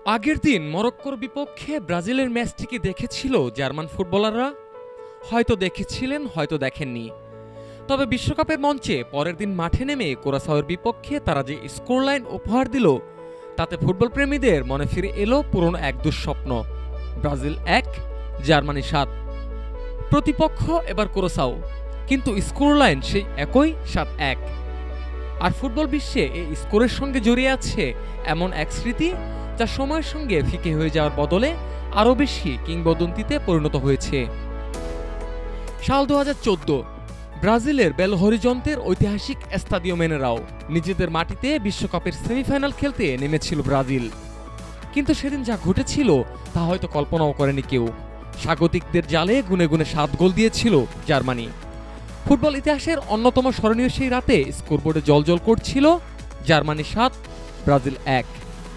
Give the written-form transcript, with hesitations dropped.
আগের দিন মরক্কোর বিপক্ষে ব্রাজিলের ম্যাচটিকে দেখেছিল জার্মান ফুটবলাররা। হয়তো দেখেছিলেন, হয়তো দেখেননি। তবে বিশ্বকাপের মঞ্চে পরের দিন মাঠে নেমে কুরাসাওয়ের বিপক্ষে তারা যে স্কোরলাইন উপহার দিল, তাতে ফুটবল প্রেমীদের মনে ফিরে এলো পুরনো এক দুঃস্বপ্ন। Brazil ১, Germany ৭। প্রতিপক্ষ এবার কুরাসাও, কিন্তু স্কোরলাইন সেই একই ৭-১। আর ফুটবল বিশ্বে এই স্কোরের সঙ্গে জড়িয়ে আছে এমন এক স্মৃতি, যা সময়ের সঙ্গে ফিকে হয়ে যাওয়ার বদলে আরও বেশি কিংবদন্তিতে পরিণত হয়েছে। সাল ২০১৪, ব্রাজিলের বেলো হরিজন্তের ঐতিহাসিক এস্তাদিও মিনেরাও নিজেদের মাটিতে বিশ্বকাপের সেমিফাইনাল খেলতে নেমেছিল ব্রাজিল। কিন্তু সেদিন যা ঘটেছিল তা হয়তো কল্পনাও করেনি কেউ। স্বাগতিকদের জালে গুনে গুনে ৭ গোল দিয়েছিল জার্মানি। ফুটবল ইতিহাসের অন্যতম স্মরণীয় সেই রাতে স্কোরবোর্ডে জ্বলজ্বল করছিল জার্মানি ৭, ব্রাজিল ১।